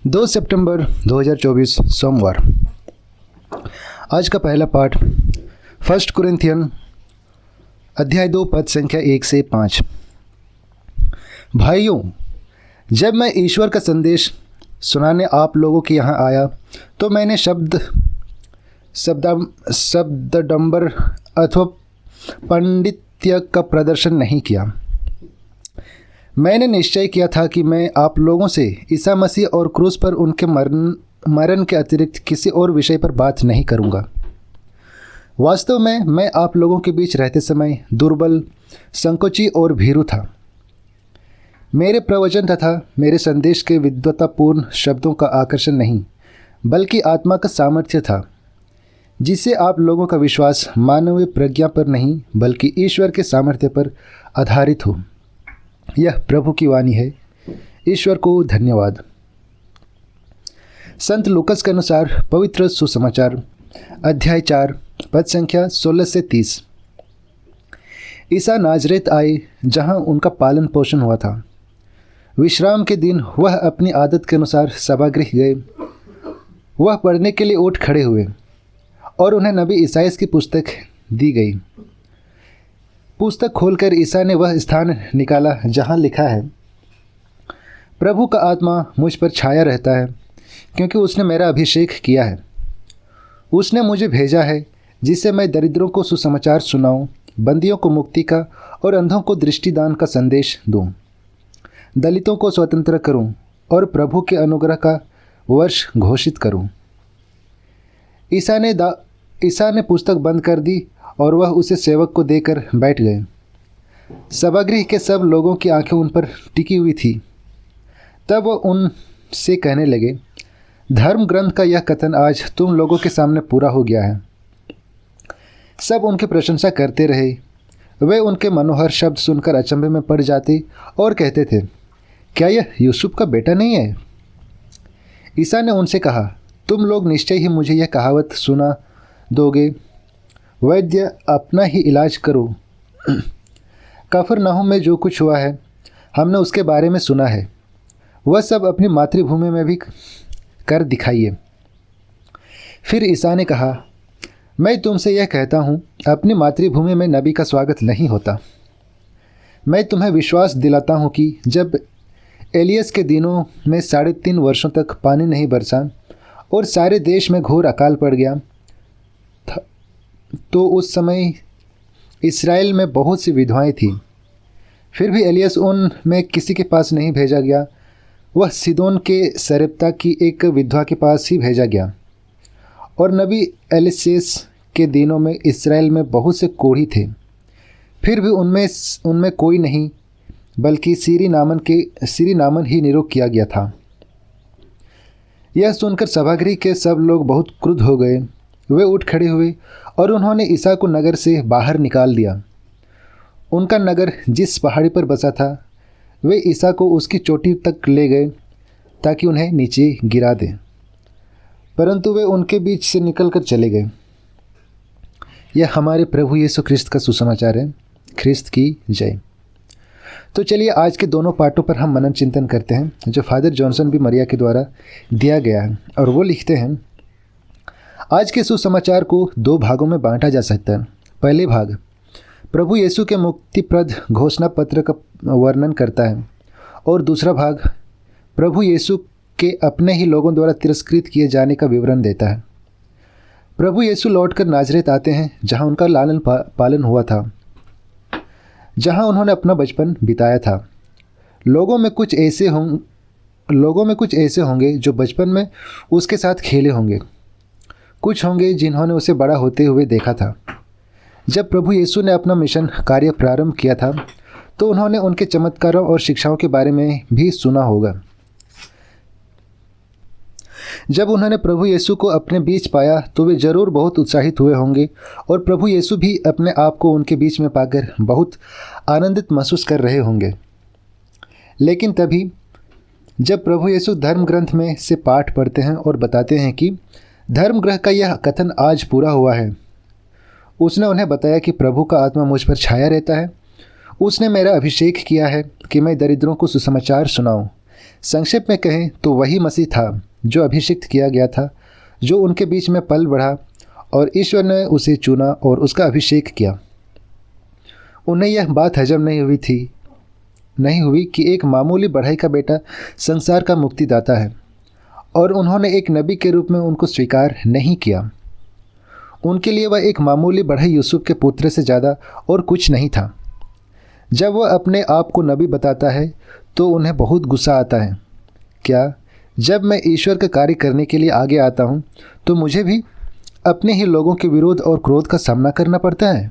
2 सितंबर 2024 सोमवार। आज का पहला पाठ 1 कुरिन्थियन अध्याय 2 पद संख्या 1 से 5। भाइयों, जब मैं ईश्वर का संदेश सुनाने आप लोगों के यहाँ आया तो मैंने शब्दडंबर अथवा पांडित्य का प्रदर्शन नहीं किया। मैंने निश्चय किया था कि मैं आप लोगों से ईसा मसीह और क्रूस पर उनके मरण के अतिरिक्त किसी और विषय पर बात नहीं करूंगा। वास्तव में मैं आप लोगों के बीच रहते समय दुर्बल, संकोची और भीरू था। मेरे प्रवचन तथा मेरे संदेश के विद्वतापूर्ण शब्दों का आकर्षण नहीं, बल्कि आत्मा का सामर्थ्य था, जिससे आप लोगों का विश्वास मानवीय प्रज्ञा पर नहीं बल्कि ईश्वर के सामर्थ्य पर आधारित हो। यह प्रभु की वाणी है। ईश्वर को धन्यवाद। संत लूकस के अनुसार पवित्र सुसमाचार अध्याय 4 पद संख्या 16 से 30। ईसा नाजरेत आए, जहां उनका पालन पोषण हुआ था। विश्राम के दिन वह अपनी आदत के अनुसार सभागृह गए। वह पढ़ने के लिए उठ खड़े हुए और उन्हें नबी ईसाइयाह की पुस्तक दी गई। पुस्तक खोलकर ईसा ने वह स्थान निकाला जहां लिखा है, प्रभु का आत्मा मुझ पर छाया रहता है, क्योंकि उसने मेरा अभिषेक किया है। उसने मुझे भेजा है जिससे मैं दरिद्रों को सुसमाचार सुनाऊं, बंदियों को मुक्ति का और अंधों को दृष्टिदान का संदेश दूं, दलितों को स्वतंत्र करूं और प्रभु के अनुग्रह का वर्ष घोषित करूं। ईसा ने पुस्तक बंद कर दी और वह उसे सेवक को देकर बैठ गए। सभागृह के सब लोगों की आंखें उन पर टिकी हुई थी। तब वह उनसे कहने लगे, धर्म ग्रंथ का यह कथन आज तुम लोगों के सामने पूरा हो गया है। सब उनकी प्रशंसा करते रहे। वे उनके मनोहर शब्द सुनकर अचंभे में पड़ जाते और कहते थे, क्या यह यूसुफ का बेटा नहीं है? ईसा ने उनसे कहा, तुम लोग निश्चय ही मुझे यह कहावत सुना दोगे, वैद्य अपना ही इलाज करो। कफरनहूम में जो कुछ हुआ है हमने उसके बारे में सुना है, वह सब अपनी मातृभूमि में भी कर दिखाइए। फिर ईसा ने कहा, मैं तुमसे यह कहता हूँ, अपनी मातृभूमि में नबी का स्वागत नहीं होता। मैं तुम्हें विश्वास दिलाता हूँ कि जब एलियस के दिनों में 3.5 वर्षों तक पानी नहीं बरसा और सारे देश में घोर अकाल पड़ गया, तो उस समय इस्राएल में बहुत सी विधवाएं थीं। फिर भी एलियस उन में किसी के पास नहीं भेजा गया। वह सीदोन के सरेप्ता की एक विधवा के पास ही भेजा गया। और नबी एलिसेस के दिनों में इस्राएल में बहुत से कोढ़ी थे। फिर भी उनमें कोई नहीं, बल्कि सीरी नामन ही निरोग किया गया था। यह सुनकर सभागृह के सब लोग बहुत क्रुद्ध हो गए। वे उठ खड़े हुए और उन्होंने ईसा को नगर से बाहर निकाल दिया। उनका नगर जिस पहाड़ी पर बसा था, वे ईसा को उसकी चोटी तक ले गए ताकि उन्हें नीचे गिरा दें, परंतु वे उनके बीच से निकलकर चले गए। यह हमारे प्रभु यीशु ख्रिस्त का सुसमाचार है। ख्रिस्त की जय। तो चलिए आज के दोनों पाठों पर हम मनन चिंतन करते हैं, जो फादर जॉनसन बी मरिया के द्वारा दिया गया है। और वो लिखते हैं, आज के सुसमाचार को 2 भागों में बांटा जा सकता है। पहले भाग प्रभु यीशु के मुक्तिप्रद घोषणा पत्र का वर्णन करता है, और दूसरा भाग प्रभु यीशु के अपने ही लोगों द्वारा तिरस्कृत किए जाने का विवरण देता है। प्रभु यीशु लौटकर नाजरेत आते हैं, जहां उनका लालन पालन हुआ था, जहां उन्होंने अपना बचपन बिताया था। लोगों में कुछ ऐसे होंगे जो बचपन में उसके साथ खेले होंगे। कुछ होंगे जिन्होंने उसे बड़ा होते हुए देखा था। जब प्रभु यीशु ने अपना मिशन कार्य प्रारंभ किया था, तो उन्होंने उनके चमत्कारों और शिक्षाओं के बारे में भी सुना होगा। जब उन्होंने प्रभु यीशु को अपने बीच पाया, तो वे जरूर बहुत उत्साहित हुए होंगे, और प्रभु यीशु भी अपने आप को उनके बीच में पाकर बहुत आनंदित महसूस कर रहे होंगे। लेकिन तभी जब प्रभु यीशु धर्म ग्रंथ में से पाठ पढ़ते हैं और बताते हैं कि धर्म ग्रंथ का यह कथन आज पूरा हुआ है, उसने उन्हें बताया कि प्रभु का आत्मा मुझ पर छाया रहता है। उसने मेरा अभिषेक किया है कि मैं दरिद्रों को सुसमाचार सुनाऊं, संक्षेप में कहें तो वही मसीह था जो अभिषिक्त किया गया था, जो उनके बीच में पल बढ़ा और ईश्वर ने उसे चुना और उसका अभिषेक किया। उन्हें यह बात हजम नहीं हुई कि एक मामूली बढ़ई का बेटा संसार का मुक्तिदाता है, और उन्होंने एक नबी के रूप में उनको स्वीकार नहीं किया। उनके लिए वह एक मामूली बढ़ई यूसुफ के पुत्र से ज़्यादा और कुछ नहीं था। जब वह अपने आप को नबी बताता है तो उन्हें बहुत गुस्सा आता है। क्या जब मैं ईश्वर का कार्य करने के लिए आगे आता हूँ तो मुझे भी अपने ही लोगों के विरोध और क्रोध का सामना करना पड़ता है?